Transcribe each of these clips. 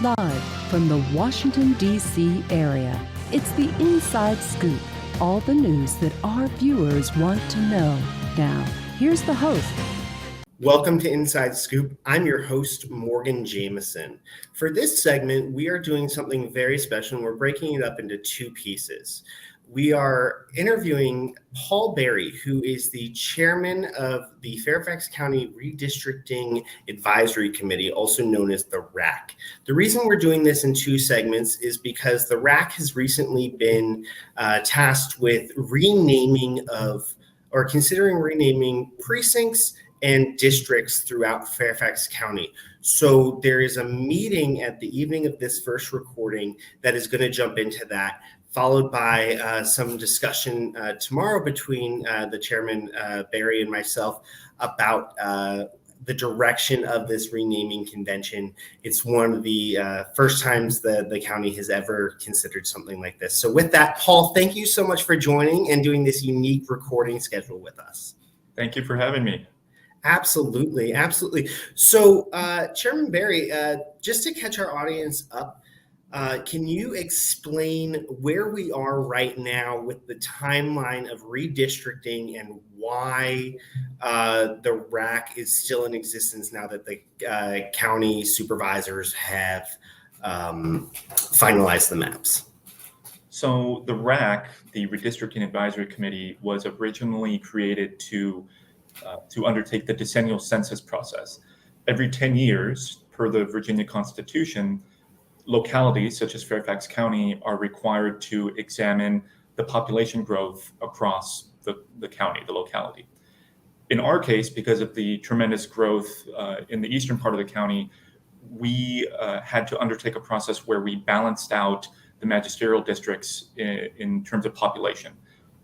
Live from the Washington, D.C. area, it's the Inside Scoop. All the news that our viewers want to know. Now, here's the host. Welcome to Inside Scoop. I'm your host, Morgan Jameson. For this segment, we are doing something very special, and we're breaking it up into two pieces. We are interviewing Paul Berry, who is the chairman of the Fairfax County Redistricting Advisory Committee, also known as the RAC. The reason we're doing this in two segments is because the RAC has recently been tasked with considering renaming precincts and districts throughout Fairfax County. So there is a meeting at the evening of this first recording that is going to jump into that, followed by some discussion tomorrow between the chairman, Barry, and myself about the direction of this renaming convention. It's one of the first times the county has ever considered something like this. So with that, Paul, thank you so much for joining and doing this unique recording schedule with us. Thank you for having me. Absolutely, absolutely. So Chairman Barry, just to catch our audience up, can you explain where we are right now with the timeline of redistricting and why the RAC is still in existence now that the county supervisors have finalized the maps? So the RAC, the Redistricting Advisory Committee, was originally created to undertake the decennial census process. Every 10 years, per the Virginia Constitution, localities such as Fairfax County are required to examine the population growth across the county, the locality. In our case, because of the tremendous growth in the eastern part of the county, we had to undertake a process where we balanced out the magisterial districts in terms of population.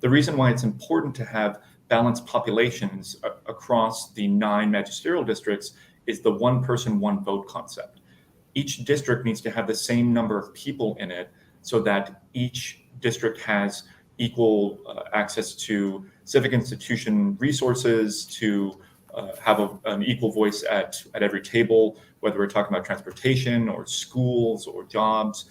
The reason why it's important to have balanced populations across the 9 magisterial districts is the one person, one vote concept. Each district needs to have the same number of people in it so that each district has equal access to civic institution resources, to have an equal voice at every table, whether we're talking about transportation or schools or jobs.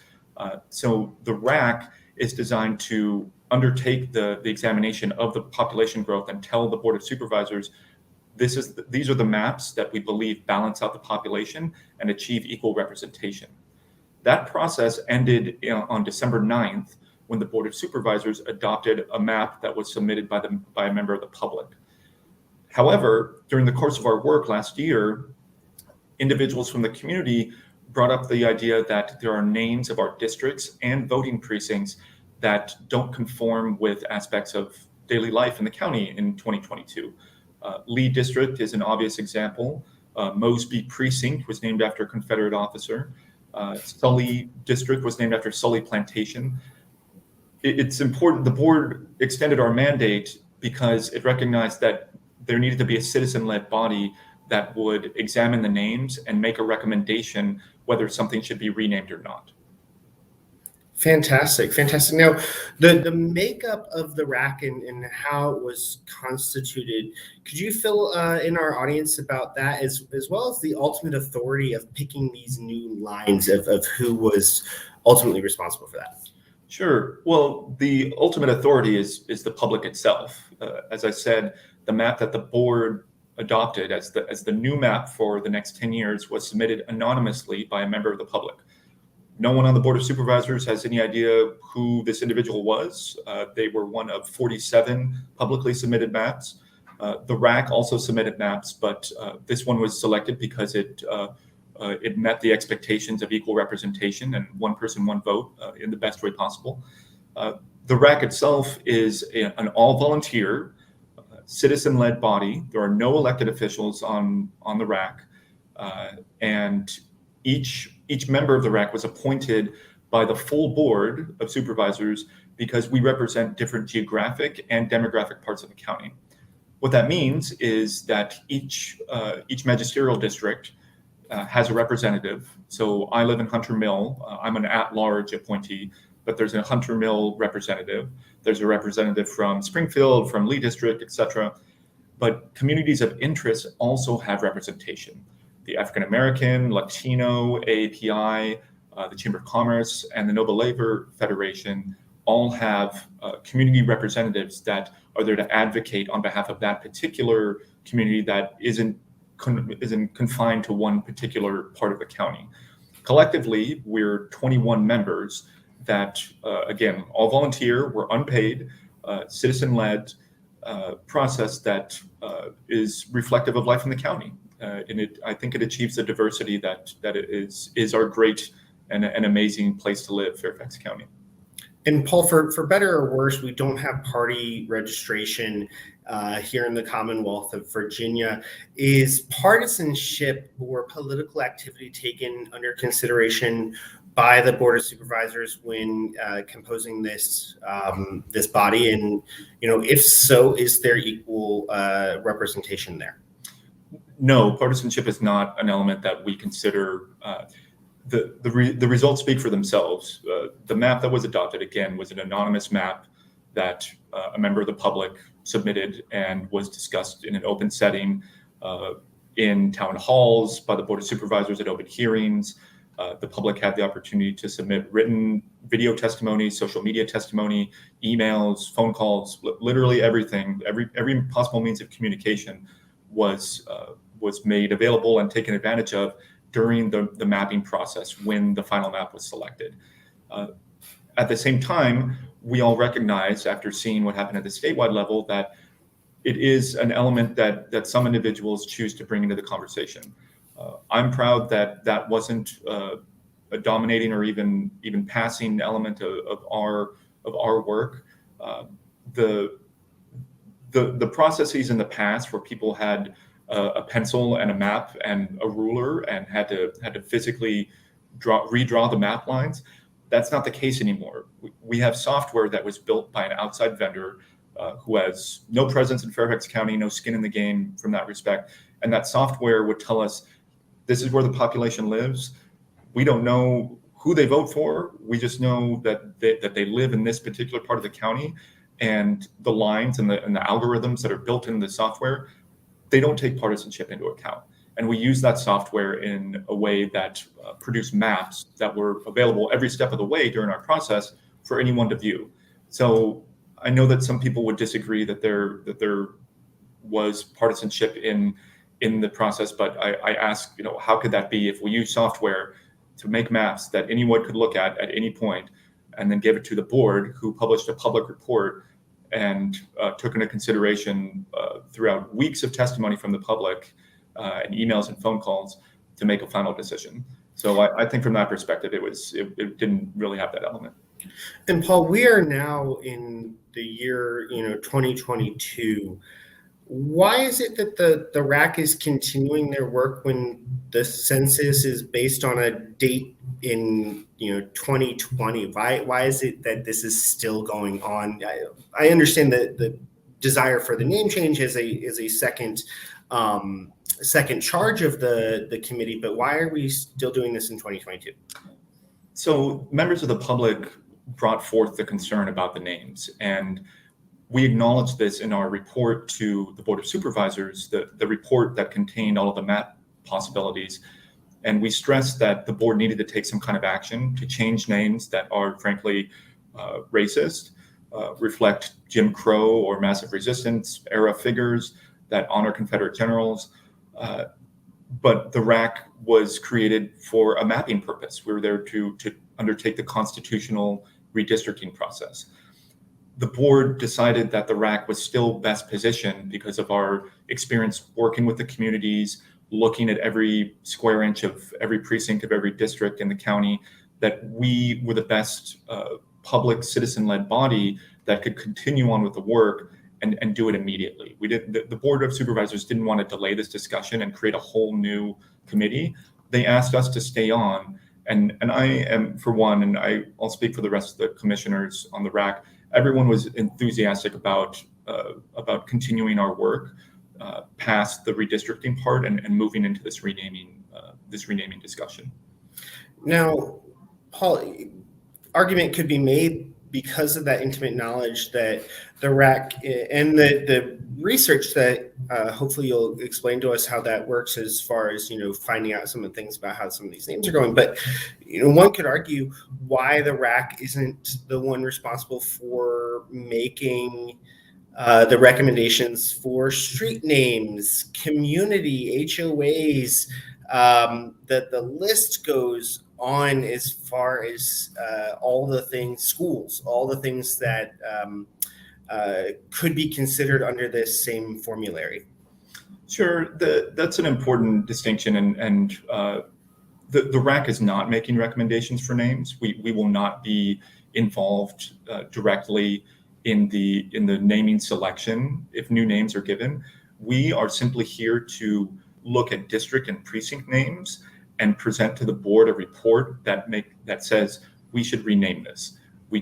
So the RAC is designed to undertake the examination of the population growth and tell the Board of Supervisors, these are the maps that we believe balance out the population and achieve equal representation. That process ended on December 9th when the Board of Supervisors adopted a map that was submitted by a member of the public. However, during the course of our work last year, individuals from the community brought up the idea that there are names of our districts and voting precincts that don't conform with aspects of daily life in the county in 2022. Lee District is an obvious example. Mosby Precinct was named after a Confederate officer. Sully District was named after Sully Plantation. It's important. The board extended our mandate because it recognized that there needed to be a citizen-led body that would examine the names and make a recommendation whether something should be renamed or not. Fantastic. Now, the makeup of the RAC and how it was constituted, could you fill in our audience about that, as well as the ultimate authority of picking these new lines of who was ultimately responsible for that? Sure. Well, the ultimate authority is the public itself. As I said, the map that the board adopted as the new map for the next 10 years was submitted anonymously by a member of the public. No one on the Board of Supervisors has any idea who this individual was. They were one of 47 publicly submitted maps. The RAC also submitted maps, but this one was selected because it met the expectations of equal representation and one person, one vote in the best way possible. The RAC itself is an all-volunteer, citizen-led body. There are no elected officials on the RAC, and each member of the RAC was appointed by the full Board of Supervisors because we represent different geographic and demographic parts of the county. What that means is that each magisterial district has a representative. So I live in Hunter Mill. I'm an at-large appointee, but there's a Hunter Mill representative. There's a representative from Springfield, from Lee District, etc. But communities of interest also have representation. The African American, Latino, AAPI, the Chamber of Commerce, and the Noble Labor Federation all have community representatives that are there to advocate on behalf of that particular community that isn't confined to one particular part of the county. Collectively, we're 21 members that, again, all volunteer, we're unpaid, citizen-led process that is reflective of life in the county. And I think it achieves the diversity that it is our great and an amazing place to live, Fairfax County. And Paul, for better or worse, we don't have party registration here in the Commonwealth of Virginia. Is partisanship or political activity taken under consideration by the Board of Supervisors when composing this body? And if so, is there equal representation there? No, partisanship is not an element that we consider. The results speak for themselves. The map that was adopted, again, was an anonymous map that a member of the public submitted and was discussed in an open setting in town halls by the Board of Supervisors at open hearings. The public had the opportunity to submit written video testimony, social media testimony, emails, phone calls, literally everything. Every possible means of communication was made available and taken advantage of during the mapping process when the final map was selected. At the same time, we all recognize, after seeing what happened at the statewide level, that it is an element that some individuals choose to bring into the conversation. I'm proud that wasn't a dominating or even passing element of our work. The processes in the past where people had a pencil and a map and a ruler and had to physically redraw the map lines, that's not the case anymore. We have software that was built by an outside vendor who has no presence in Fairfax County, no skin in the game from that respect. And that software would tell us, this is where the population lives. We don't know who they vote for. We just know that they live in this particular part of the county, and the lines and the algorithms that are built into the software, they don't take partisanship into account. And we use that software in a way that produced maps that were available every step of the way during our process for anyone to view. So I know that some people would disagree that there was partisanship in the process, but I ask, how could that be if we use software to make maps that anyone could look at any point and then give it to the board, who published a public report and took into consideration throughout weeks of testimony from the public and emails and phone calls to make a final decision. So I think from that perspective, it didn't really have that element. And Paul, we are now in the year 2022. Why is it that the RAC is continuing their work when the census is based on a date in 2020? Why is it that this is still going on? I understand that the desire for the name change is a second charge of the committee, but why are we still doing this in 2022? So members of the public brought forth the concern about the names, and we acknowledged this in our report to the Board of Supervisors, the report that contained all of the map possibilities. And we stressed that the board needed to take some kind of action to change names that are frankly racist, reflect Jim Crow or massive resistance era figures that honor Confederate generals. But the RAC was created for a mapping purpose. We were there to undertake the constitutional redistricting process. The board decided that the RAC was still best positioned because of our experience working with the communities, looking at every square inch of every precinct of every district in the county, that we were the best public citizen-led body that could continue on with the work and do it immediately. The Board of Supervisors didn't want to delay this discussion and create a whole new committee. They asked us to stay on. And I am, for one, and I'll speak for the rest of the commissioners on the RAC, everyone was enthusiastic about continuing our work past the redistricting part and moving into this renaming discussion. Now, Paul, argument could be made because of that intimate knowledge that the RAC and the research that hopefully you'll explain to us how that works as far as, finding out some of the things about how some of these names are going. But, one could argue why the RAC isn't the one responsible for making the recommendations for street names, community, HOAs, the list goes on as far as all the things, schools, all the things that could be considered under this same formulary. Sure, that's an important distinction, and the RAC is not making recommendations for names. We will not be involved directly in the naming selection if new names are given. We are simply here to look at district and precinct names and present to the board a report that says we should rename this. We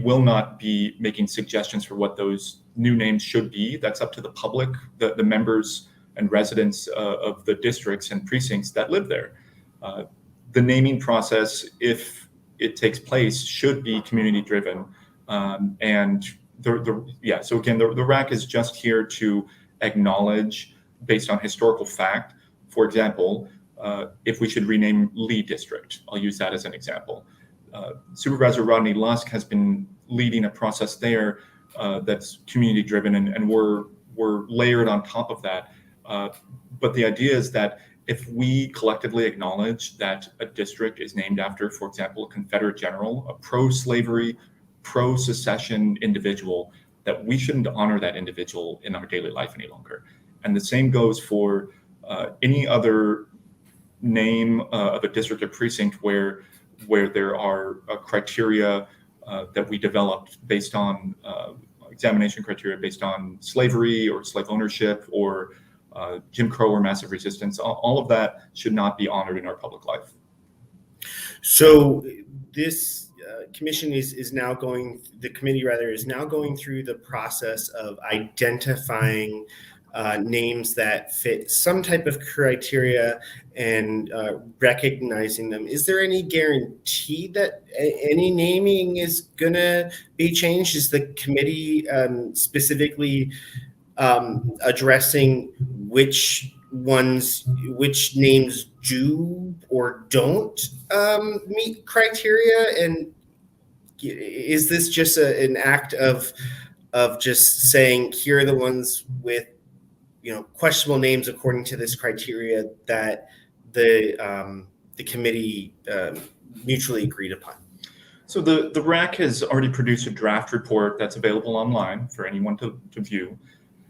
will not be making suggestions for what those new names should be. That's up to the public, the members and residents of the districts and precincts that live there. The naming process, if it takes place, should be community driven. So again, the RAC is just here to acknowledge, based on historical fact, for example, if we should rename Lee District. I'll use that as an example. Supervisor Rodney Lusk has been leading a process there that's community driven, and we're layered on top of that. But the idea is that if we collectively acknowledge that a district is named after, for example, a Confederate general, a pro-slavery, pro-secession individual, that we shouldn't honor that individual in our daily life any longer. And the same goes for any other name of a district or precinct where there are criteria that we developed based on examination criteria based on slavery or slave ownership or Jim Crow or massive resistance. All of that should not be honored in our public life. So this commission is now going, the committee rather, is now going through the process of identifying names that fit some type of criteria and recognizing them. Is there any guarantee that any naming is going to be changed? Is the committee specifically addressing which names do or don't meet criteria? And is this just an act of just saying, here are the ones with questionable names according to this criteria that the committee mutually agreed upon? So the RAC has already produced a draft report that's available online for anyone to view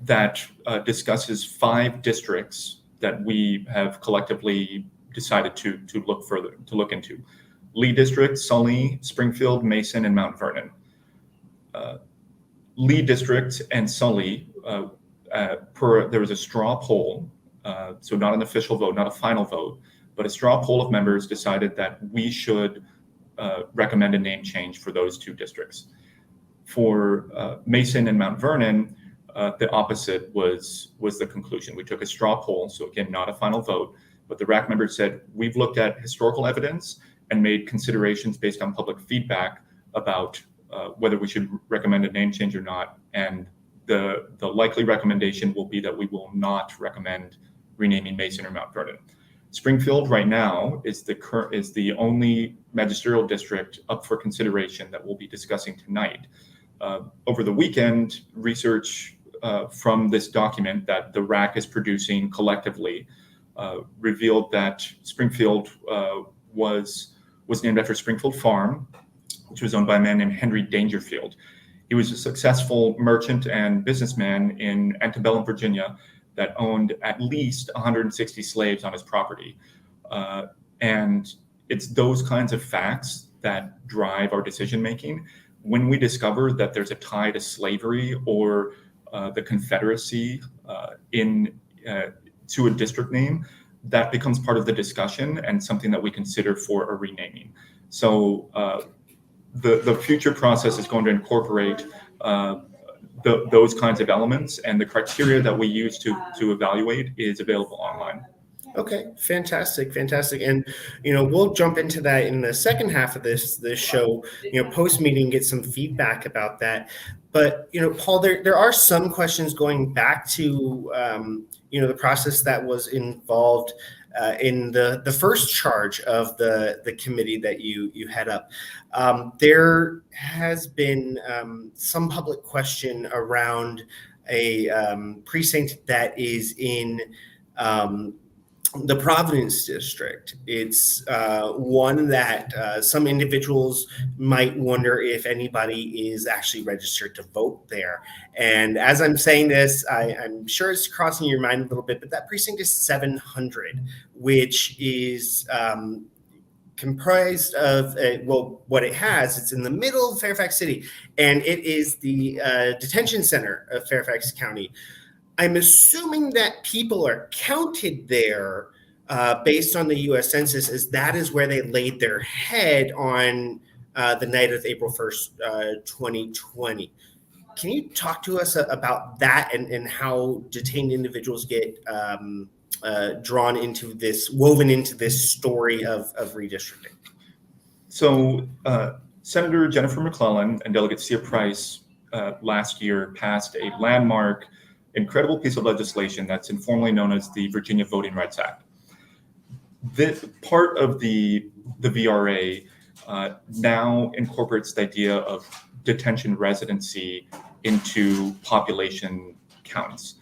that discusses 5 districts that we have collectively decided to look into: Lee District, Sully, Springfield, Mason, and Mount Vernon. Lee District and Sully, there was a straw poll, so not an official vote, not a final vote, but a straw poll of members decided that we should recommend a name change for those 2 districts. For Mason and Mount Vernon, the opposite was the conclusion. We took a straw poll, so again, not a final vote, but the RAC members said, we've looked at historical evidence and made considerations based on public feedback about whether we should recommend a name change or not. And the likely recommendation will be that we will not recommend renaming Mason or Mount Vernon. Springfield right now is the only magisterial district up for consideration that we'll be discussing tonight. Over the weekend, research from this document that the RAC is producing collectively revealed that Springfield was named after Springfield Farm, which was owned by a man named Henry Dangerfield. He was a successful merchant and businessman in antebellum Virginia that owned at least 160 slaves on his property. And it's those kinds of facts that drive our decision making. When we discover that there's a tie to slavery or the Confederacy to a district name, that becomes part of the discussion and something that we consider for a renaming. So the future process is going to incorporate those kinds of elements, and the criteria that we use to evaluate is available online. Okay, fantastic, fantastic. And we'll jump into that in the second half of this show, post meeting, get some feedback about that. But Paul, there are some questions going back to the process that was involved in the first charge of the committee that you head up. There has been some public question around a precinct that is in the Providence district. It's one that some individuals might wonder if anybody is actually registered to vote there. And as I'm saying this, I'm sure it's crossing your mind a little bit, but that precinct is 700, which is comprised of, what it has, it's in the middle of Fairfax City, and it is the detention center of Fairfax County. I'm assuming that people are counted there based on the U.S. Census, as that is where they laid their head on the night of April 1st, 2020. Can you talk to us about that and how detained individuals get drawn into this, woven into this story of redistricting? So Senator Jennifer McClellan and Delegate Sia Price last year passed a landmark, incredible piece of legislation that's informally known as the Virginia Voting Rights Act. This part of the VRA now incorporates the idea of detention residency into population counts.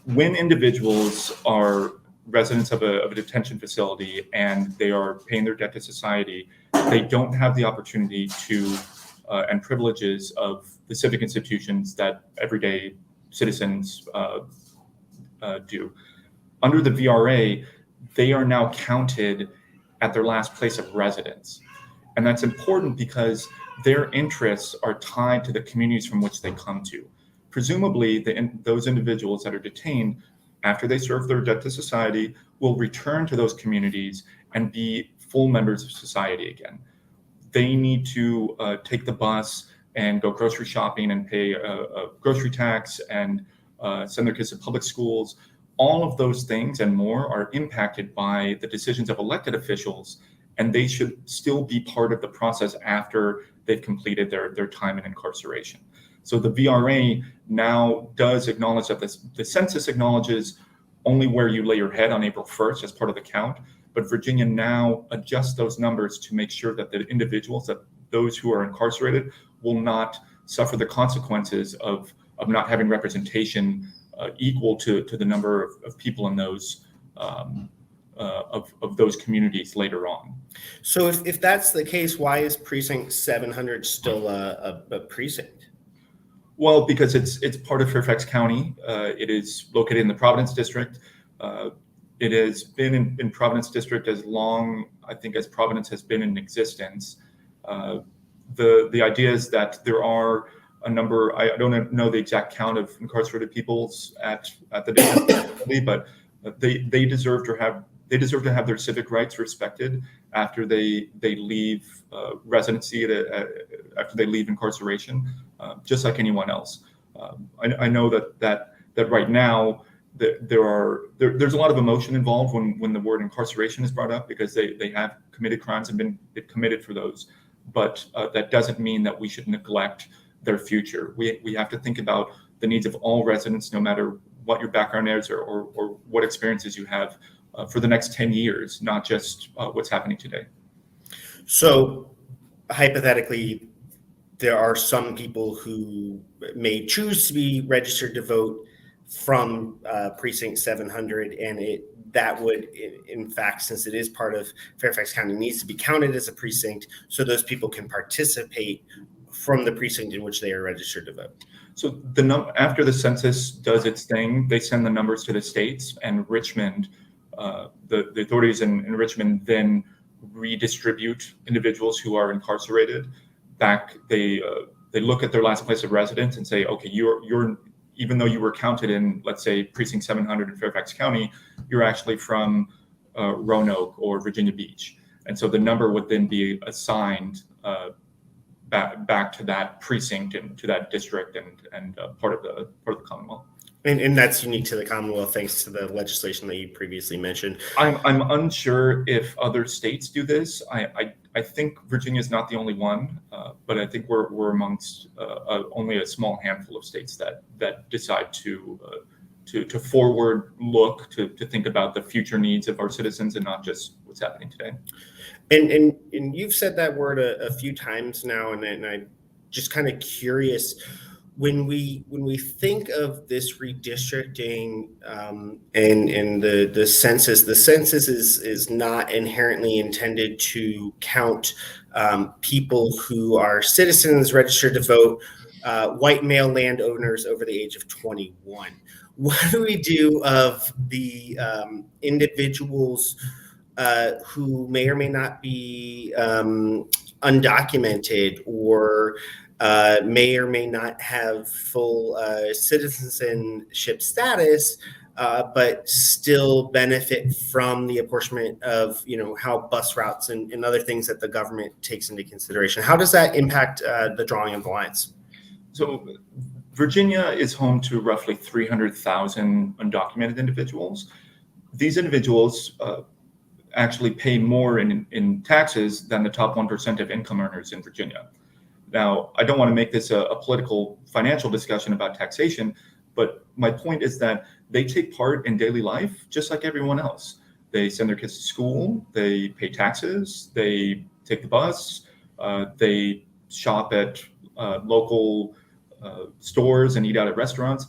When individuals are residents of a detention facility and they are paying their debt to society, they don't have the opportunity to and privileges of the civic institutions that everyday citizens do. Under the VRA, they are now counted at their last place of residence. And that's important because their interests are tied to the communities from which they come to. Presumably, those individuals that are detained after they serve their debt to society will return to those communities and be full members of society again. They need to take the bus and go grocery shopping and pay a grocery tax and send their kids to public schools. All of those things and more are impacted by the decisions of elected officials, and they should still be part of the process after they've completed their time in incarceration. So the VRA now does acknowledge that the census acknowledges only where you lay your head on April 1st as part of the count, but Virginia now adjusts those numbers to make sure that the individuals, that those who are incarcerated, will not suffer the consequences of not having representation equal to the number of people in those of those communities later on. So if that's the case, why is precinct 700 still a precinct? Well, because it's part of Fairfax County. It is located in the Providence district. It has been in Providence district as long, I think, as Providence has been in existence. The idea is that there are a number, I don't know the exact count of incarcerated peoples at the district, but they deserve to have their civic rights respected after they leave residency, after they leave incarceration, just like anyone else. I know that right now there's a lot of emotion involved when the word incarceration is brought up, because they have committed crimes and been committed for those, but that doesn't mean that we should neglect their future. We have to think about the needs of all residents, no matter what your background is or what experiences you have, for the next 10 years, not just what's happening today. So hypothetically, there are some people who may choose to be registered to vote from precinct 700, and that would, in fact, since it is part of Fairfax County, needs to be counted as a precinct, so those people can participate from the precinct in which they are registered to vote. So after the census does its thing, they send the numbers to the states, and Richmond, the authorities in Richmond then redistribute individuals who are incarcerated back. They look at their last place of residence and say, okay, you're even though you were counted in, let's say, precinct 700 in Fairfax County, you're actually from Roanoke or Virginia Beach, and so the number would then be assigned back to that precinct and to that district and part of the Commonwealth. And that's unique to the Commonwealth, thanks to the legislation that you previously mentioned. I'm unsure if other states do this. I think Virginia is not the only one, but I think we're amongst only a small handful of states that decide to forward look, to think about the future needs of our citizens and not just what's happening today. And you've said that word a few times now, and I'm just kind of curious, when we think of this redistricting and the census is not inherently intended to count people who are citizens registered to vote, white male landowners over the age of 21. What do we do of the individuals who may or may not be undocumented, or may or may not have full citizenship status, but still benefit from the apportionment of, how bus routes and other things that the government takes into consideration? How does that impact the drawing of the lines? So Virginia is home to roughly 300,000 undocumented individuals. These individuals actually pay more in taxes than the top 1% of income earners in Virginia. Now, I don't want to make this a political financial discussion about taxation, but my point is that they take part in daily life just like everyone else. They send their kids to school, they pay taxes, they take the bus, they shop at local stores and eat out at restaurants.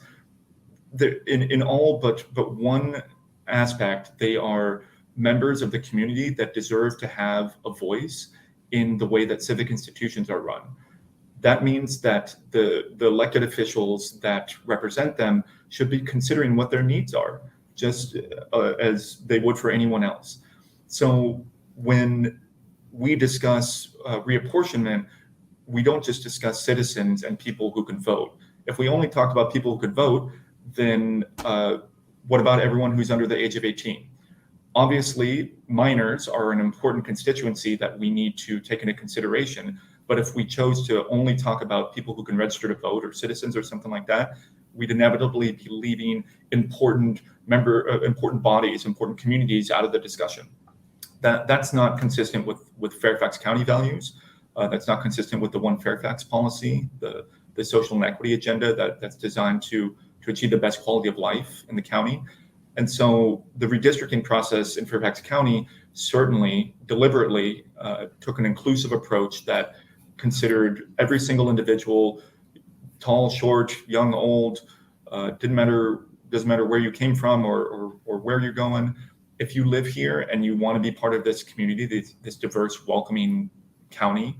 In all but one aspect, they are members of the community that deserve to have a voice in the way that civic institutions are run. That means that the elected officials that represent them should be considering what their needs are, just as they would for anyone else. So when we discuss reapportionment, we don't just discuss citizens and people who can vote. If we only talk about people who could vote, then what about everyone who's under the age of 18? Obviously, minors are an important constituency that we need to take into consideration. But if we chose to only talk about people who can register to vote, or citizens or something like that, we'd inevitably be leaving important bodies, important communities out of the discussion. That's not consistent with Fairfax County values. That's not consistent with the One Fairfax policy, the social and equity agenda that's designed to achieve the best quality of life in the county. And so the redistricting process in Fairfax County certainly deliberately took an inclusive approach that considered every single individual, tall, short, young, old, doesn't matter where you came from or where you're going. If you live here and you want to be part of this community, this diverse, welcoming county,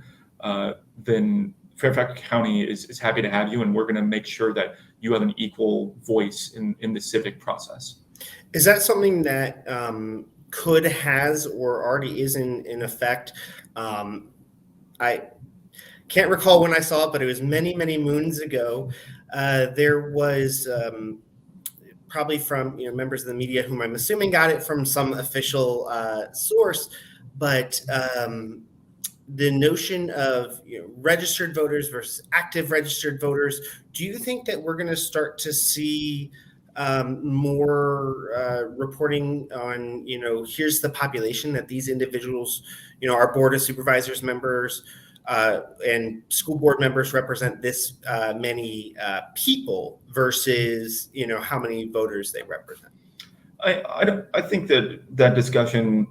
then Fairfax County is happy to have you, and we're going to make sure that you have an equal voice in the civic process. Is that something that has or already is in effect? I can't recall when I saw it, but it was many, many moons ago. There was probably from members of the media, whom I'm assuming got it from some official source, but the notion of registered voters versus active registered voters. Do you think that we're going to start to see more reporting on, here's the population that these individuals, our board of supervisors members and school board members represent this many people versus, how many voters they represent? I think that discussion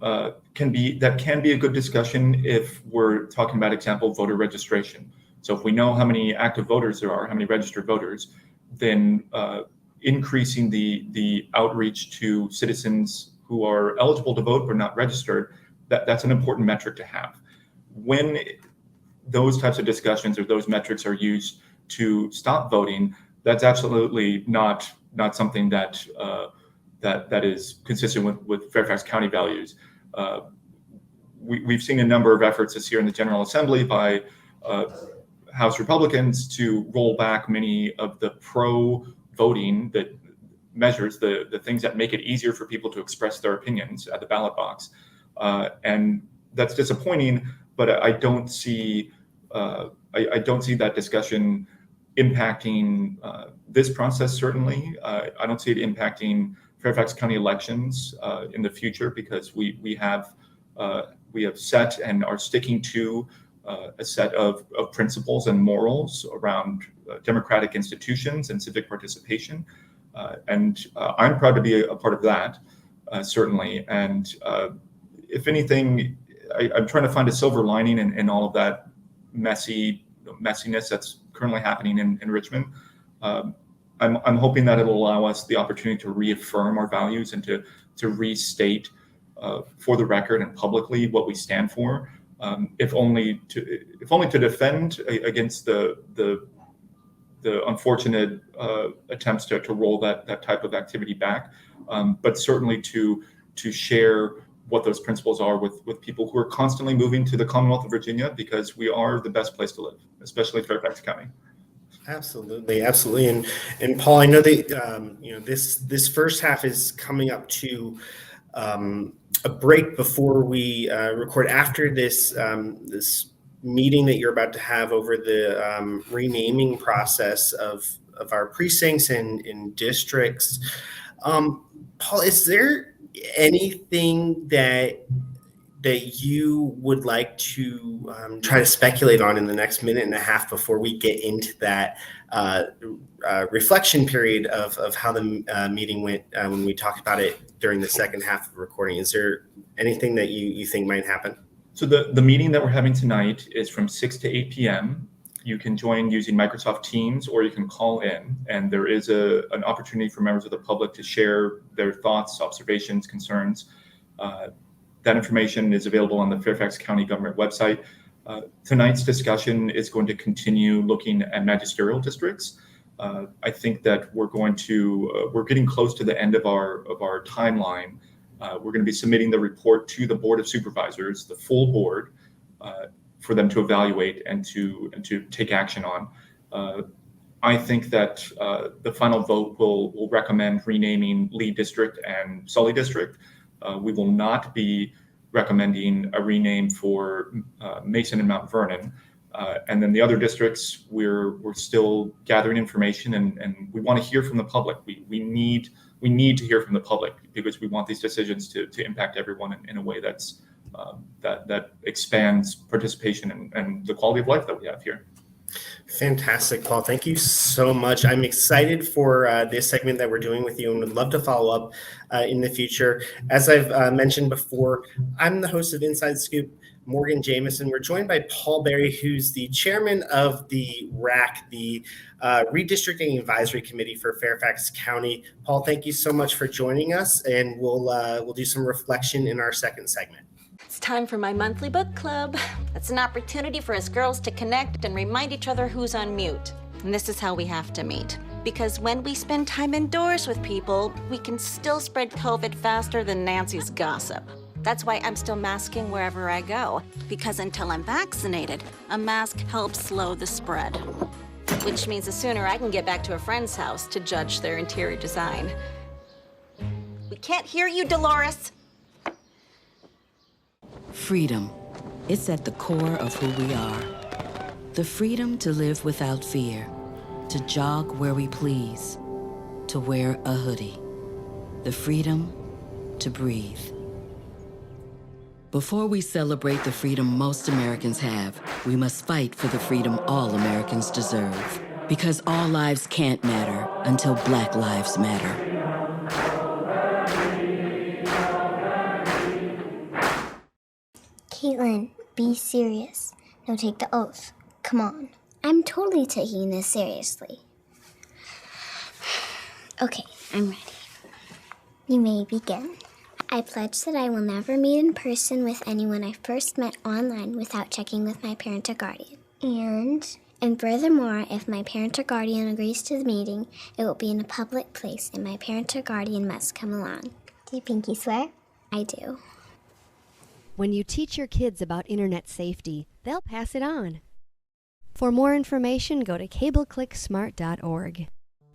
can be a good discussion if we're talking about example voter registration. So if we know how many active voters there are, how many registered voters, then increasing the outreach to citizens who are eligible to vote but not registered, that's an important metric to have. When those types of discussions or those metrics are used to stop voting, that's absolutely not something that is consistent with Fairfax County values. We've seen a number of efforts this year in the General Assembly by House Republicans to roll back many of the pro-voting measures, the things that make it easier for people to express their opinions at the ballot box. And that's disappointing, but I don't see that discussion impacting this process, certainly. I don't see it impacting Fairfax County elections in the future, because we have set and are sticking to a set of principles and morals around democratic institutions and civic participation. And I'm proud to be a part of that, certainly. And if anything, I'm trying to find a silver lining in all of that messiness that's currently happening in Richmond. I'm hoping that it'll allow us the opportunity to reaffirm our values and to restate for the record and publicly what we stand for, if only to defend against the unfortunate attempts to roll that type of activity back, but certainly to share what those principles are with people who are constantly moving to the Commonwealth of Virginia, because we are the best place to live, especially Fairfax County. Absolutely. And Paul, I know that this first half is coming up to a break before we record. After this meeting that you're about to have over the renaming process of our precincts and districts. Paul, is there anything that you would like to try to speculate on in the next minute and a half before we get into that reflection period of how the meeting went when we talked about it during the second half of the recording? Is there anything that you think might happen? So the meeting that we're having tonight is from 6 to 8 p.m. You can join using Microsoft Teams, or you can call in, and there is an opportunity for members of the public to share their thoughts, observations, concerns. That information is available on the Fairfax County government website. Tonight's discussion is going to continue looking at magisterial districts. I think that we're getting close to the end of our timeline. We're going to be submitting the report to the Board of Supervisors, the full board, for them to evaluate and to take action on. I think that the final vote will recommend renaming Lee District and Sully District. We will not be recommending a rename for Mason and Mount Vernon. And then the other districts, we're still gathering information, and we want to hear from the public. We need to hear from the public, because we want these decisions to impact everyone in a way that expands participation and the quality of life that we have here. Fantastic, Paul. Thank you so much. I'm excited for this segment that we're doing with you, and would love to follow up in the future. As I've mentioned before, I'm the host of Inside Scoop, Morgan Jameson. We're joined by Paul Berry, who's the chairman of the RAC, the Redistricting Advisory Committee for Fairfax County. Paul, thank you so much for joining us, and we'll do some reflection in our second segment. It's time for my monthly book club. It's an opportunity for us girls to connect and remind each other who's on mute. And this is how we have to meet. Because when we spend time indoors with people, we can still spread COVID faster than Nancy's gossip. That's why I'm still masking wherever I go. Because until I'm vaccinated, a mask helps slow the spread. Which means the sooner I can get back to a friend's house to judge their interior design. We can't hear you, Dolores. Freedom. It's at the core of who we are. The freedom to live without fear, to jog where we please, to wear a hoodie. The freedom to breathe. Before we celebrate the freedom most Americans have, we must fight for the freedom all Americans deserve. Because all lives can't matter until Black lives matter. Caitlin, be serious. No, take the oath. Come on. I'm totally taking this seriously. Okay, I'm ready. You may begin. I pledge that I will never meet in person with anyone I first met online without checking with my parent or guardian. And furthermore, if my parent or guardian agrees to the meeting, it will be in a public place and my parent or guardian must come along. Do you pinky swear? I do. When you teach your kids about internet safety, they'll pass it on. For more information, go to cableclicksmart.org.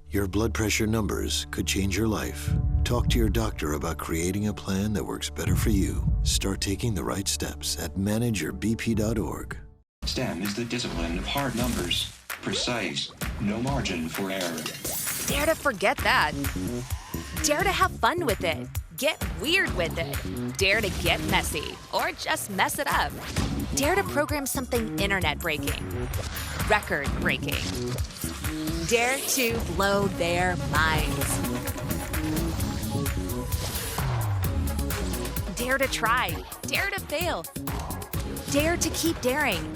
Your blood pressure numbers could change your life. Talk to your doctor about creating a plan that works better for you. Start taking the right steps at manageyourbp.org. STEM is the discipline of hard numbers. Precise. No margin for error. Dare to forget that. Dare to have fun with it. Get weird with it. Dare to get messy, or just mess it up. Dare to program something internet-breaking, record-breaking. Dare to blow their minds. Dare to try. Dare to fail. Dare to keep daring.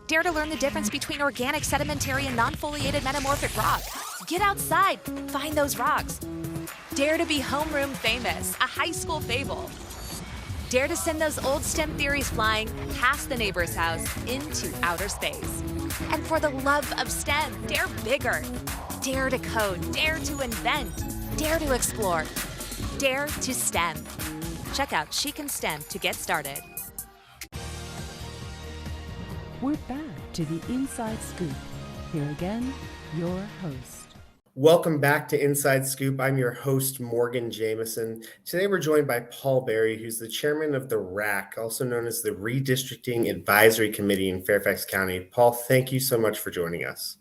Dare to learn the difference between organic, sedimentary, and non-foliated metamorphic rock. Get outside, find those rocks. Dare to be homeroom famous, a high school fable. Dare to send those old STEM theories flying past the neighbor's house into outer space. And for the love of STEM, dare bigger. Dare to code, dare to invent, dare to explore, dare to STEM. Check out Chic and STEM to get started. We're back to the Inside Scoop. Here again, your host. Welcome back to Inside Scoop. I'm your host, Morgan Jameson. Today we're joined by Paul Berry, who's the chairman of the RAC, also known as the Redistricting Advisory Committee in Fairfax County. Paul, thank you so much for joining us.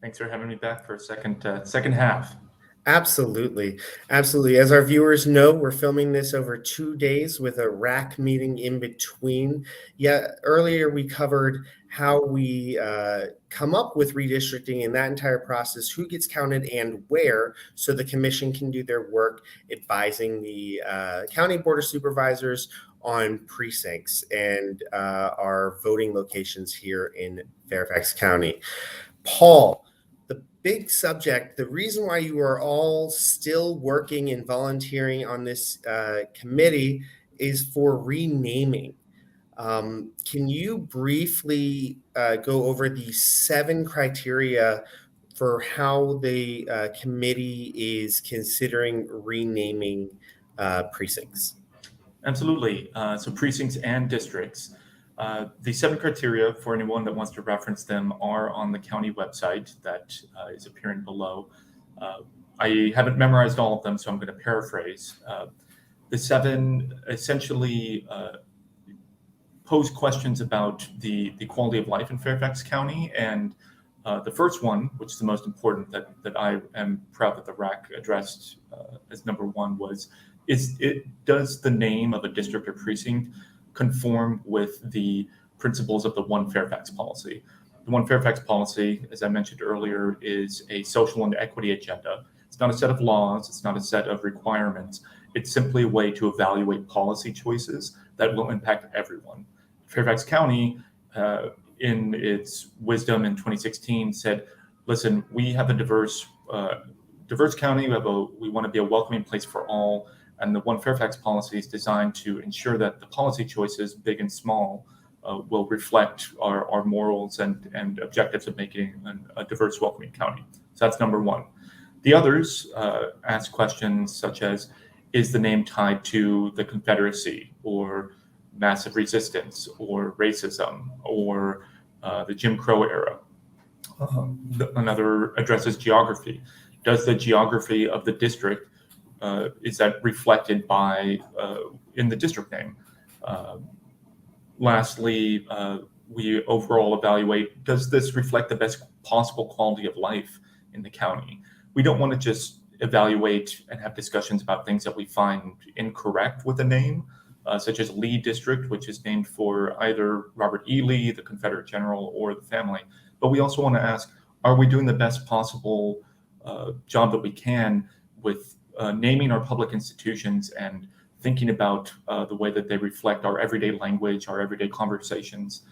Thanks for having me back for a second half. Absolutely. Absolutely. As our viewers know, we're filming this over 2 days with a RAC meeting in between. Yeah, earlier we covered how we come up with redistricting and that entire process, who gets counted and where, so the commission can do their work advising the county board of supervisors on precincts and our voting locations here in Fairfax County. Paul, big subject, the reason why you are all still working and volunteering on this committee is for renaming. Can you briefly go over the 7 criteria for how the committee is considering renaming precincts? Absolutely. So precincts and districts. The 7 criteria, for anyone that wants to reference them, are on the county website that is appearing below. I haven't memorized all of them, so I'm going to paraphrase. The 7 essentially pose questions about the quality of life in Fairfax County. And the first one, which is the most important that I am proud that the RAC addressed as number 1, was, does the name of a district or precinct conform with the principles of the One Fairfax policy? The One Fairfax policy, as I mentioned earlier, is a social and equity agenda. It's not a set of laws. It's not a set of requirements. It's simply a way to evaluate policy choices that will impact everyone. Fairfax County, in its wisdom in 2016, said, listen, we have a diverse county. We want to be a welcoming place for all. And the One Fairfax policy is designed to ensure that the policy choices, big and small, will reflect our morals and objectives of making a diverse, welcoming county. So that's number 1. The others ask questions such as, is the name tied to the Confederacy or massive resistance or racism or the Jim Crow era? Another addresses geography. Does the geography of the district is that reflected by in the district name? Lastly, we overall evaluate, does this reflect the best possible quality of life in the county? We don't want to just evaluate and have discussions about things that we find incorrect with the name, such as Lee District, which is named for either Robert E. Lee, the Confederate general, or the family. But we also want to ask, are we doing the best possible job that we can with naming our public institutions and thinking about the way that they reflect our everyday language, our everyday conversations,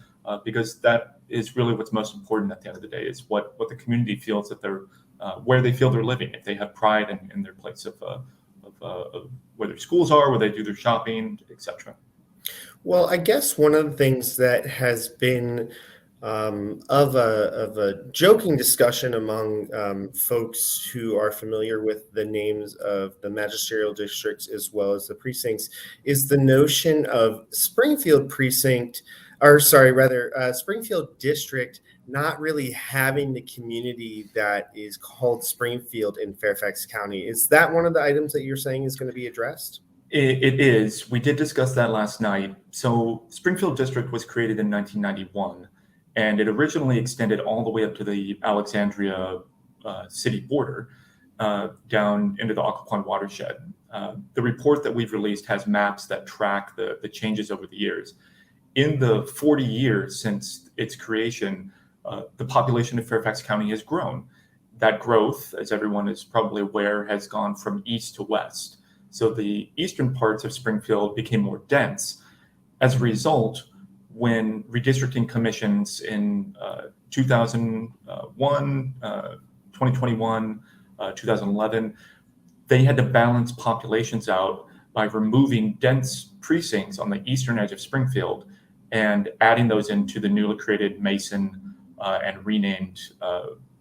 because that is really what's most important at the end of the day, is what the community feels that they're, where they feel they're living, if they have pride in their place of where their schools are, where they do their shopping, etc. Well, I guess one of the things that has been of a joking discussion among folks who are familiar with the names of the magisterial districts as well as the precincts is the notion of Springfield precinct, or sorry, rather Springfield district not really having the community that is called Springfield in Fairfax County. Is that one of the items that you're saying is going to be addressed? It is. We did discuss that last night. So Springfield District was created in 1991. And it originally extended all the way up to the Alexandria city border, down into the Occoquan watershed. The report that we've released has maps that track the changes over the years. In the 40 years since its creation, the population of Fairfax County has grown. That growth, as everyone is probably aware, has gone from east to west. So the eastern parts of Springfield became more dense. As a result, when redistricting commissions in 2001, 2021, 2011, they had to balance populations out by removing dense precincts on the eastern edge of Springfield and adding those into the newly created Mason and renamed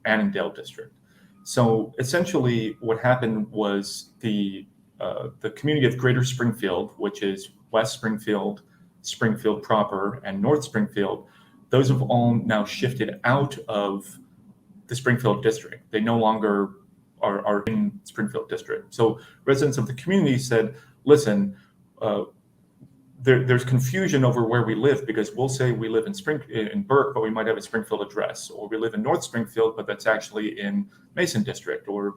Annandale district. So essentially what happened was the community of Greater Springfield, which is West Springfield, Springfield proper, and North Springfield, those have all now shifted out of the Springfield district. They no longer are in Springfield district. So residents of the community said, listen, there's confusion over where we live, because we'll say we live in Burke, but we might have a Springfield address, or we live in North Springfield, but that's actually in Mason district, or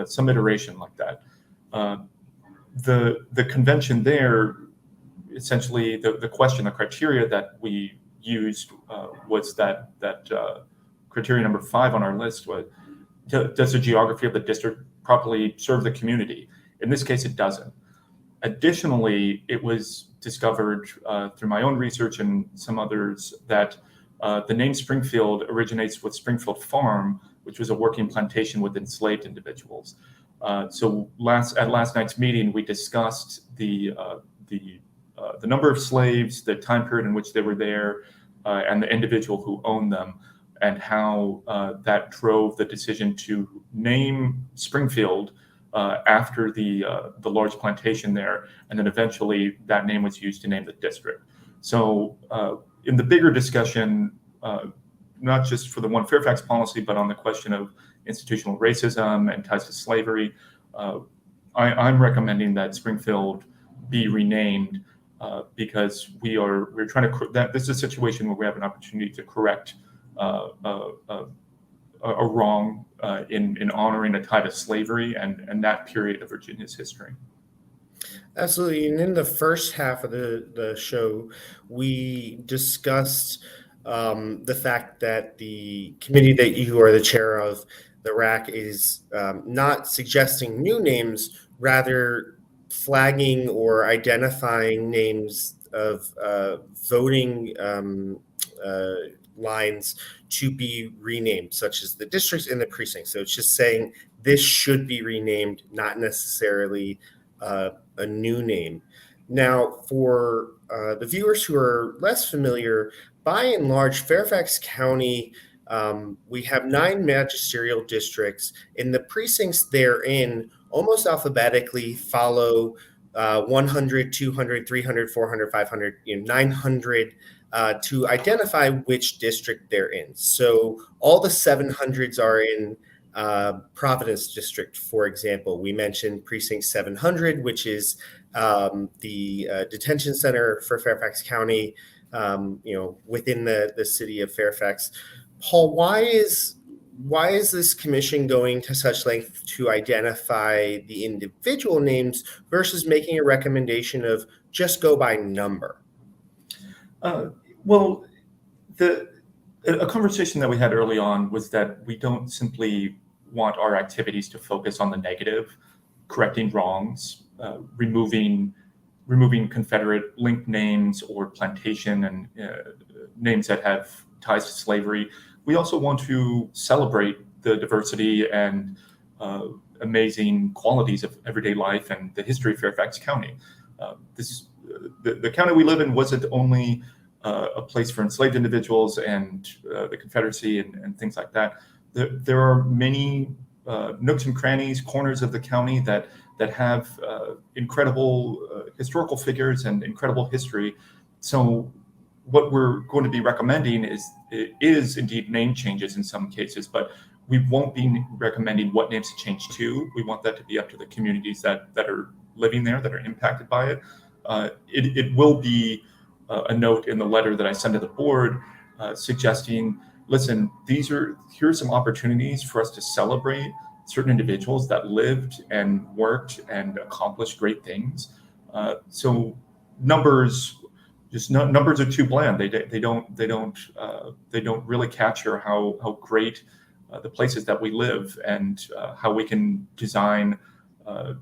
some iteration like that. The convention there, essentially the question, the criteria that we used was that criteria number 5 on our list was, does the geography of the district properly serve the community? In this case, it doesn't. Additionally, it was discovered through my own research and some others that the name Springfield originates with Springfield Farm, which was a working plantation with enslaved individuals. So at last night's meeting, we discussed the number of slaves, the time period in which they were there, and the individual who owned them, and how that drove the decision to name Springfield after the large plantation there, and then eventually that name was used to name the district. So in the bigger discussion, not just for the One Fairfax policy, but on the question of institutional racism and ties to slavery, I'm recommending that Springfield be renamed because we're trying to this is a situation where we have an opportunity to correct a wrong in honoring a tie to slavery and that period of Virginia's history. Absolutely. And in the first half of the show, we discussed the fact that the committee that you are the chair of, the RAC, is not suggesting new names, rather flagging or identifying names of voting lines to be renamed, such as the districts and the precincts. So it's just saying this should be renamed, not necessarily a new name. Now, for the viewers who are less familiar, by and large, Fairfax County, we have 9 magisterial districts, and the precincts therein almost alphabetically follow 100, 200, 300, 400, 500, 900 to identify which district they're in. So all the 700s are in Providence District, for example. We mentioned Precinct 700, which is the detention center for Fairfax County, within the city of Fairfax. Paul, why is this commission going to such length to identify the individual names versus making a recommendation of just go by number? Well, a conversation that we had early on was that we don't simply want our activities to focus on the negative, correcting wrongs, removing Confederate linked names or plantation and names that have ties to slavery. We also want to celebrate the diversity and amazing qualities of everyday life and the history of Fairfax County. The county we live in wasn't only a place for enslaved individuals and the Confederacy and things like that. There are many nooks and crannies, corners of the county that have incredible historical figures and incredible history. So what we're going to be recommending is indeed name changes in some cases, but we won't be recommending what names to change to. We want that to be up to the communities that are living there, that are impacted by it. It will be a note in the letter that I send to the board suggesting, listen, here are some opportunities for us to celebrate certain individuals that lived and worked and accomplished great things. So numbers are too bland. They don't really capture how great the places that we live and how we can design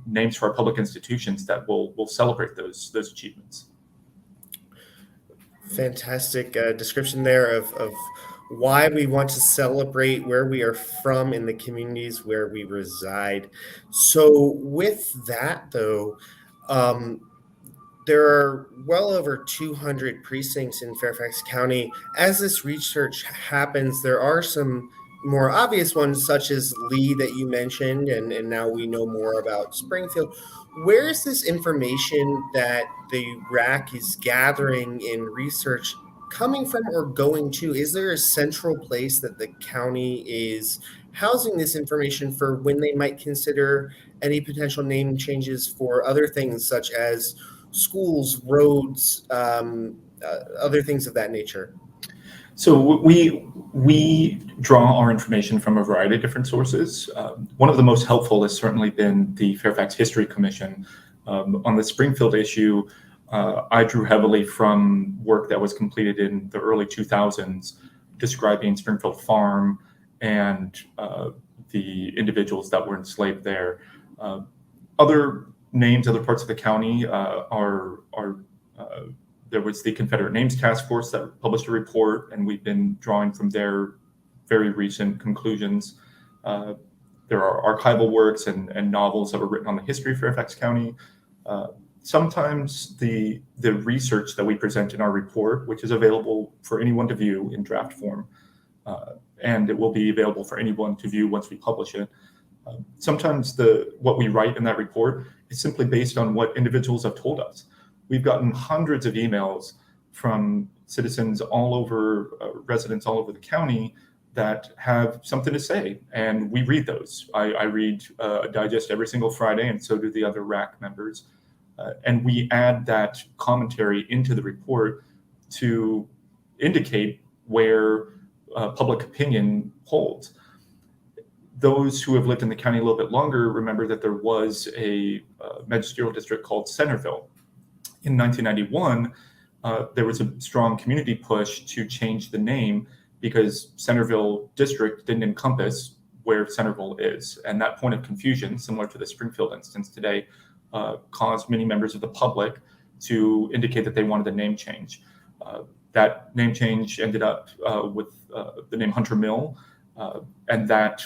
names for our public institutions that will celebrate those achievements. Fantastic description there of why we want to celebrate where we are from in the communities where we reside. So with that, though, there are well over 200 precincts in Fairfax County. As this research happens, there are some more obvious ones, such as Lee that you mentioned, and now we know more about Springfield. Where is this information that the RAC is gathering in research coming from or going to? Is there a central place that the county is housing this information for when they might consider any potential name changes for other things such as schools, roads, other things of that nature? So we draw our information from a variety of different sources. One of the most helpful has certainly been the Fairfax History Commission. On the Springfield issue, I drew heavily from work that was completed in the early 2000s describing Springfield Farm and the individuals that were enslaved there. Other names, other parts of the county there was the Confederate Names Task Force that published a report, and we've been drawing from their very recent conclusions. There are archival works and novels that were written on the history of Fairfax County. Sometimes the research that we present in our report, which is available for anyone to view in draft form, and it will be available for anyone to view once we publish it. Sometimes what we write in that report is simply based on what individuals have told us. We've gotten hundreds of emails from citizens all over, residents all over the county that have something to say, and we read those. I read a digest every single Friday, and so do the other RAC members. And we add that commentary into the report to indicate where public opinion holds. Those who have lived in the county a little bit longer remember that there was a magisterial district called Centerville. In 1991, there was a strong community push to change the name because Centerville district didn't encompass where Centerville is. And that point of confusion, similar to the Springfield instance today, caused many members of the public to indicate that they wanted a name change. That name change ended up with the name Hunter Mill, and that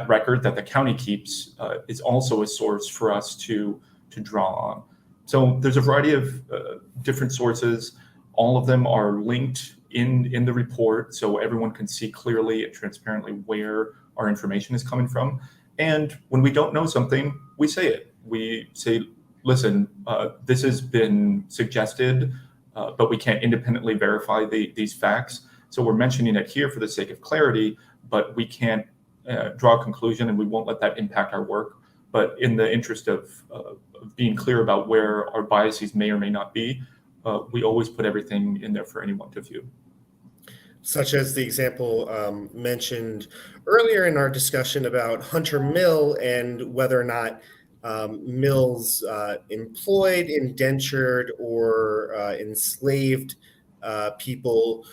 record that the county keeps is also a source for us to draw on. So there's a variety of different sources. All of them are linked in the report, so everyone can see clearly and transparently where our information is coming from. And when we don't know something, we say it. We say, listen, this has been suggested, but we can't independently verify these facts. So we're mentioning it here for the sake of clarity, but we can't draw a conclusion, and we won't let that impact our work. But in the interest of being clear about where our biases may or may not be, we always put everything in there for anyone to view. Such as the example mentioned earlier in our discussion about Hunter Mill and whether or not mills employed, indentured, or enslaved people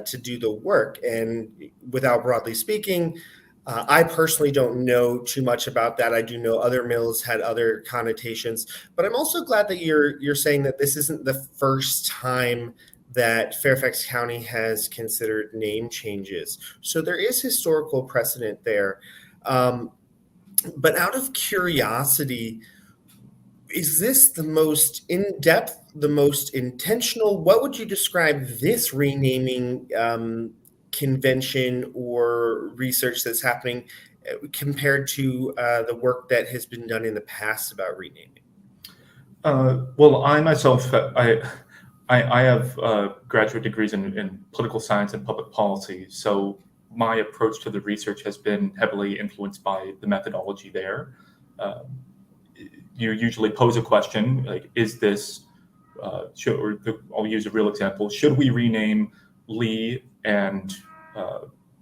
to do the work. And without broadly speaking, I personally don't know too much about that. I do know other mills had other connotations, but I'm also glad that you're saying that this isn't the first time that Fairfax County has considered name changes. So there is historical precedent there. But out of curiosity, is this the most in-depth, the most intentional? What would you describe this renaming convention or research that's happening compared to the work that has been done in the past about renaming? Well, I myself, I have graduate degrees in political science and public policy. So my approach to the research has been heavily influenced by the methodology there. You usually pose a question like, is this, I'll use a real example. Should we rename Lee and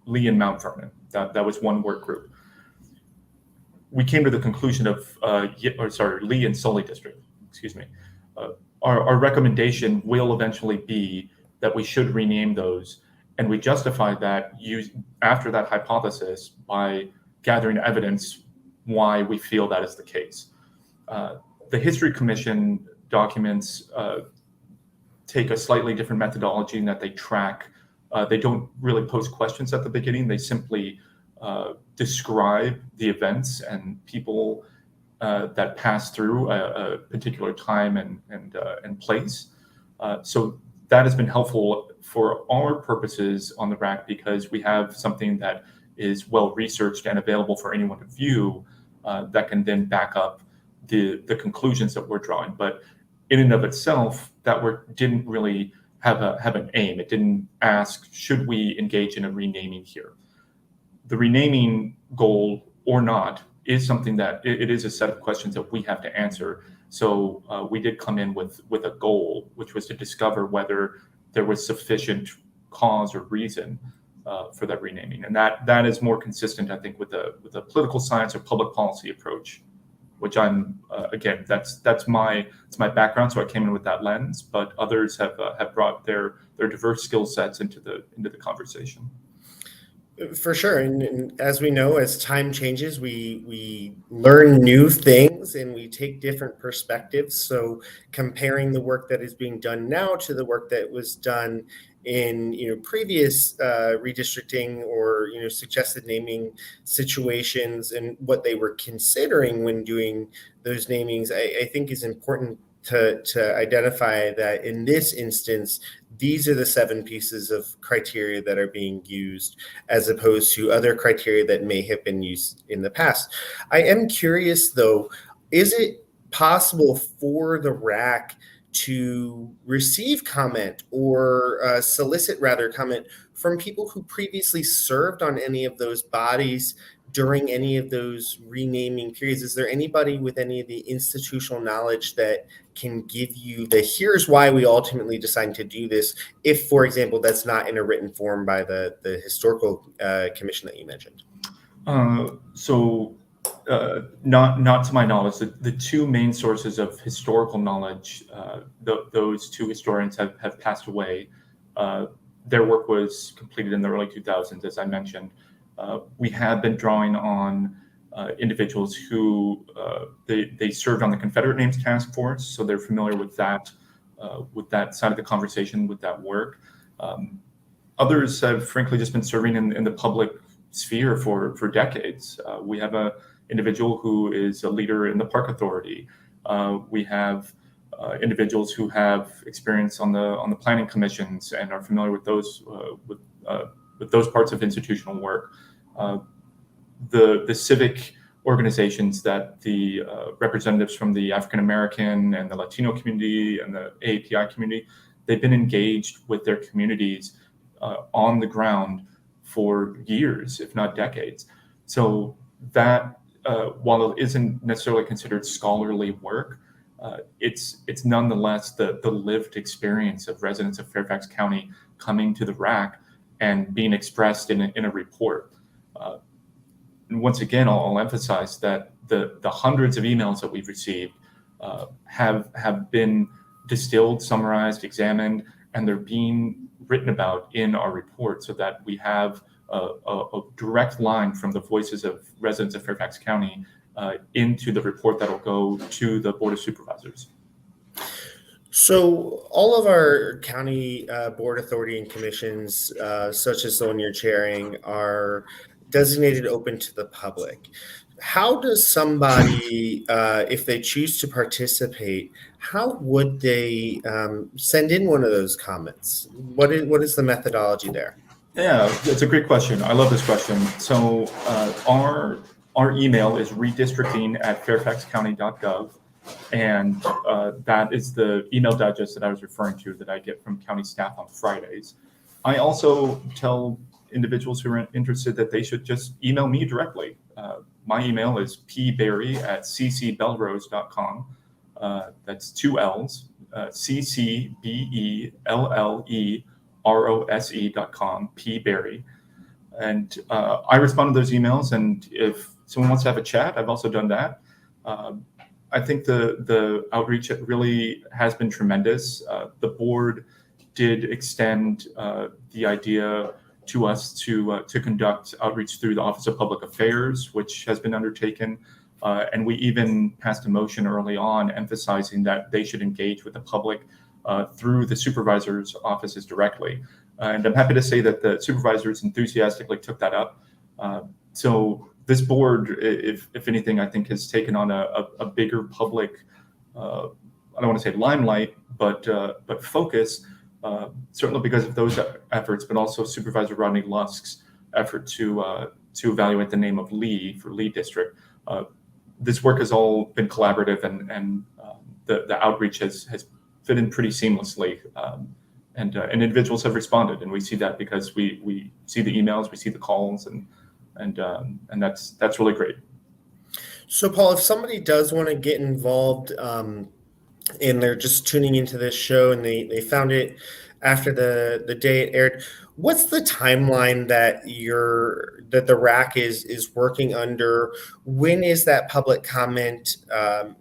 Mount Vernon. That was one work group. We came to the conclusion of Lee and Sully District. Excuse me. Our recommendation will eventually be that we should rename those, and we justify that after that hypothesis by gathering evidence why we feel that is the case. The History Commission documents take a slightly different methodology in that they track. They don't really pose questions at the beginning. They simply describe the events and people that pass through a particular time and place. So that has been helpful for our purposes on the RAC because we have something that is well researched and available for anyone to view that can then back up the conclusions that we're drawing. But in and of itself, that work didn't really have an aim. It didn't ask, should we engage in a renaming here? The renaming goal or not is something that it is a set of questions that we have to answer. So we did come in with a goal, which was to discover whether there was sufficient cause or reason for that renaming. And that is more consistent, I think, with the political science or public policy approach, which I'm again, that's my background. So I came in with that lens, but others have brought their diverse skill sets into the conversation. For sure. And as we know, as time changes, we learn new things and we take different perspectives. So comparing the work that is being done now to the work that was done in previous redistricting or suggested naming situations and what they were considering when doing those namings, I think is important to identify that in this instance, these are the 7 pieces of criteria that are being used as opposed to other criteria that may have been used in the past. I am curious though, is it possible for the RAC to receive comment or solicit rather comment from people who previously served on any of those bodies during any of those renaming periods? Is there anybody with any of the institutional knowledge that can give you here's why we ultimately decided to do this, if, for example, that's not in a written form by the historical commission that you mentioned? Not to my knowledge. The 2 main sources of historical knowledge, those 2 historians have passed away. Their work was completed in the early 2000s, as I mentioned. We have been drawing on individuals who they served on the Confederate Names Task Force, so they're familiar with that side of the conversation, with that work. Others have frankly just been serving in the public sphere for decades. We have a individual who is a leader in the Park Authority. We have individuals who have experience on the planning commissions and are familiar with those parts of institutional work. The civic organizations that the representatives from the African American and the Latino community and the AAPI community, they've been engaged with their communities on the ground for years, if not decades. So that while it isn't necessarily considered scholarly work, it's nonetheless the lived experience of residents of Fairfax County coming to the RAC and being expressed in a report. And once again, I'll emphasize that the hundreds of emails that we've received have been distilled, summarized, examined, and they're being written about in our report so that we have a direct line from the voices of residents of Fairfax County into the report that will go to the Board of Supervisors. So all of our county board authority and commissions, such as the one you're chairing, are designated open to the public. How does somebody, if they choose to participate, how would they send in one of those comments? What is the methodology there? Yeah, it's a great question. I love this question. So our email is redistricting@fairfaxcounty.gov. And that is the email digest that I was referring to that I get from county staff on Fridays. I also tell individuals who are interested that they should just email me directly. My email is pberry@ccbellrose.com. That's 2 L's, CCBELLEROSE rose.com, pberry. And I respond to those emails, and if someone wants to have a chat, I've also done that. I think the outreach really has been tremendous. The board did extend the idea to us to conduct outreach through the Office of Public Affairs, which has been undertaken. And we even passed a motion early on emphasizing that they should engage with the public through the supervisor's offices directly. And I'm happy to say that the supervisors enthusiastically took that up. So this board, if anything, I think has taken on a bigger public, I don't want to say limelight, but focus, certainly because of those efforts, but also Supervisor Rodney Lusk's effort to evaluate the name of Lee for Lee District. This work has all been collaborative, and the outreach has fit in pretty seamlessly. And individuals have responded, and we see that because we see the emails, we see the calls, and that's really great. So, Paul, if somebody does want to get involved, and they're just tuning into this show, and they found it after the day it aired, what's the timeline that the RAC is working under? When is that public comment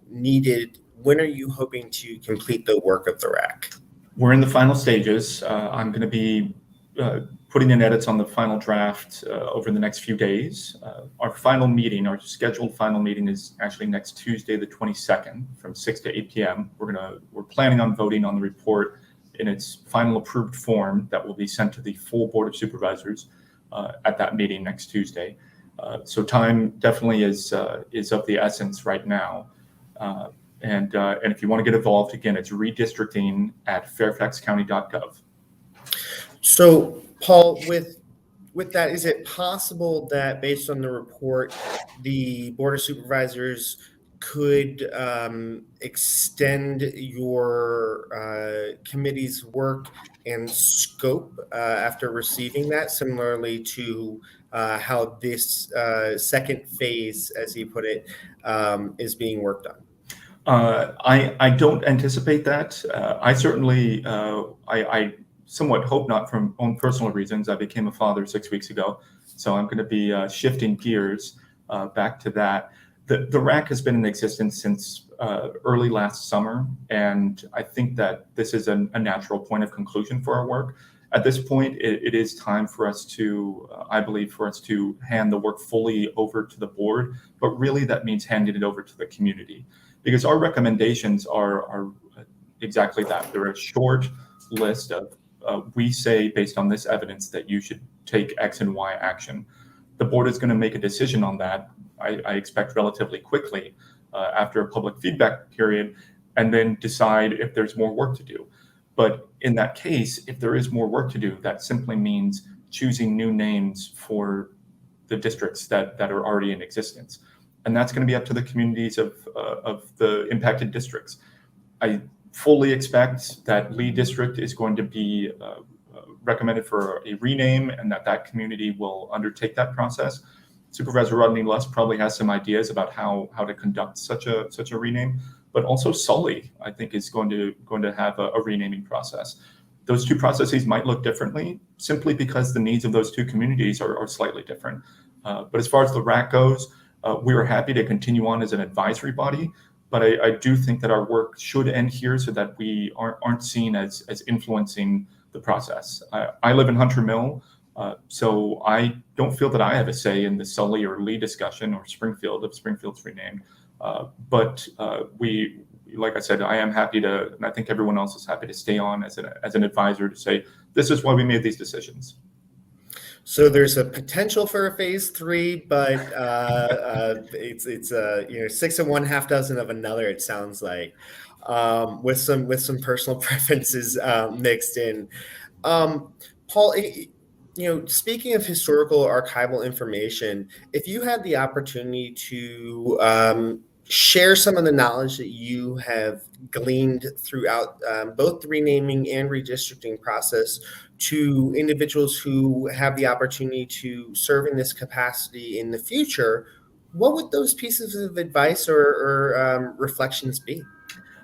needed? When are you hoping to complete the work of the RAC? We're in the final stages. I'm going to be putting in edits on the final draft over the next few days. Our scheduled final meeting is actually next Tuesday, the 22nd, from 6 to 8 p.m. We're planning on voting on the report in its final approved form that will be sent to the full Board of Supervisors at that meeting next Tuesday. So time definitely is of the essence right now. And if you want to get involved, again, it's redistricting at fairfaxcounty.gov. So, Paul, with that, is it possible that based on the report, the Board of Supervisors could extend your committee's work and scope after receiving that, similarly to how this second phase, as you put it, is being worked on? I don't anticipate that. I certainly, I somewhat hope not, from own personal reasons. I became a father 6 weeks ago, so I'm going to be shifting gears back to that. The RAC has been in existence since early last summer, and I think that this is a natural point of conclusion for our work. At this point, it is time for us to, I believe, for us to hand the work fully over to the board, but really that means handing it over to the community. Because our recommendations are exactly that. They're a short list of, we say based on this evidence that you should take X and Y action. The board is going to make a decision on that, I expect relatively quickly after a public feedback period, and then decide if there's more work to do. But in that case, if there is more work to do, that simply means choosing new names for the districts that are already in existence. And that's going to be up to the communities of the impacted districts. I fully expect that Lee District is going to be recommended for a rename, and that community will undertake that process. Supervisor Rodney Lusk probably has some ideas about how to conduct such a rename, but also Sully, I think, is going to have a renaming process. Those two processes might look differently simply because the needs of those two communities are slightly different. But as far as the RAC goes, we are happy to continue on as an advisory body, but I do think that our work should end here so that we aren't seen as influencing the process. I live in Hunter Mill, so I don't feel that I have a say in the Sully or Lee discussion, or Springfield, if Springfield's renamed. But we, like I said, I am happy to, and I think everyone else is happy to stay on as an advisor to say, this is why we made these decisions. So there's a potential for a phase 3, but it's 6 of one, half dozen of another. It sounds like, with some personal preferences mixed in. Paul, speaking of historical archival information, if you had the opportunity to share some of the knowledge that you have gleaned throughout both the renaming and redistricting process to individuals who have the opportunity to serve in this capacity in the future, what would those pieces of advice or reflections be?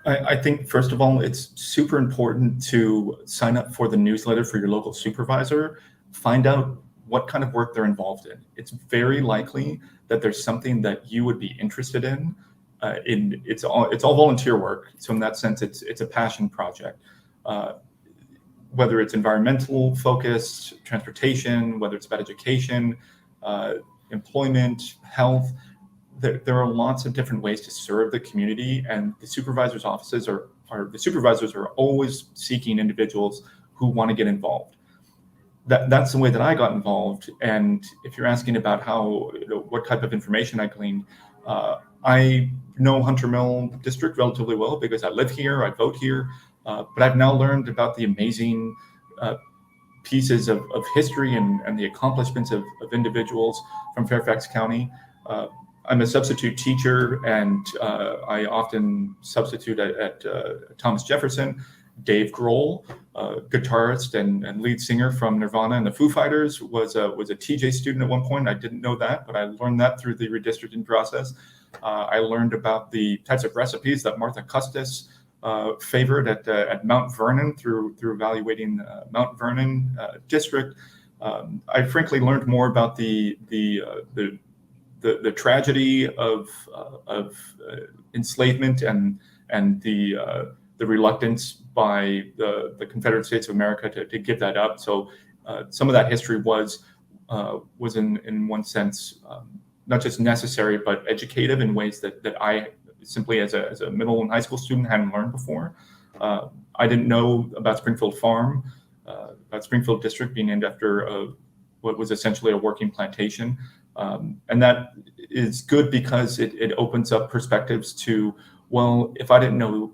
I think, first of all, it's super important to sign up for the newsletter for your local supervisor. Find out what kind of work they're involved in. It's very likely that there's something that you would be interested in. It's all volunteer work, so in that sense, it's a passion project. Whether it's environmental focused, transportation, whether it's about education, employment, health. There are lots of different ways to serve the community, and the supervisors' offices the supervisors are always seeking individuals who want to get involved. That's the way that I got involved. And if you're asking about how, what type of information I gleaned, I know Hunter Mill District relatively well because I live here, I vote here, but I've now learned about the amazing pieces of history and the accomplishments of individuals from Fairfax County. I'm a substitute teacher, and I often substitute at Thomas Jefferson. Dave Grohl, guitarist and lead singer from Nirvana and the Foo Fighters, was a TJ student at one point. I didn't know that, but I learned that through the redistricting process. I learned about the types of recipes that Martha Custis favored at Mount Vernon through evaluating Mount Vernon district. I frankly learned more about the tragedy of enslavement and the reluctance by the Confederate States of America to give that up. So some of that history was in one sense not just necessary but educative in ways that I simply as a middle and high school student hadn't learned before. I didn't know about Springfield Farm, about Springfield District being named after what was essentially a working plantation. And that is good because it opens up perspectives to, well, if I didn't know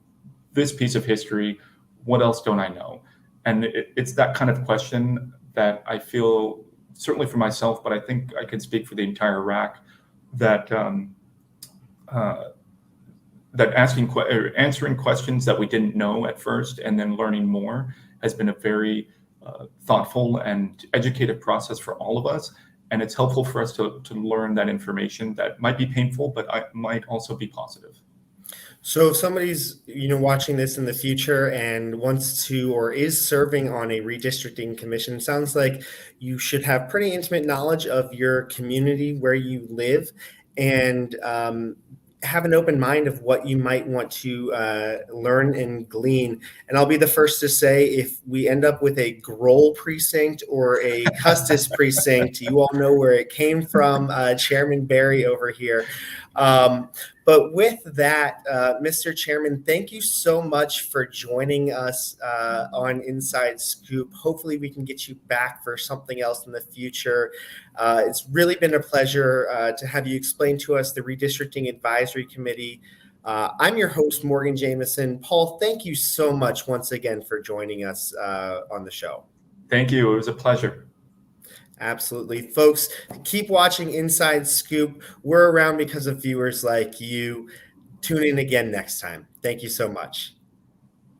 this piece of history, what else don't I know? And it's that kind of question that I feel, certainly for myself, but I think I can speak for the entire RAC, that answering questions that we didn't know at first and then learning more has been a very thoughtful and educative process for all of us. And it's helpful for us to learn that information that might be painful, but might also be positive. So if somebody's watching this in the future and wants to or is serving on a redistricting commission, sounds like you should have pretty intimate knowledge of your community where you live, and have an open mind of what you might want to learn and glean. And I'll be the first to say, if we end up with a Grohl precinct or a Custis precinct, you all know where it came from, Chairman Barry over here. But with that, Mr. Chairman, thank you so much for joining us on Inside Scoop. Hopefully we can get you back for something else in the future. It's really been a pleasure to have you explain to us the Redistricting Advisory Committee. I'm your host, Morgan Jameson. Paul, thank you so much once again for joining us on the show. Thank you. It was a pleasure. Absolutely. Folks, keep watching Inside Scoop. We're around because of viewers like you. Tune in again next time. Thank you so much.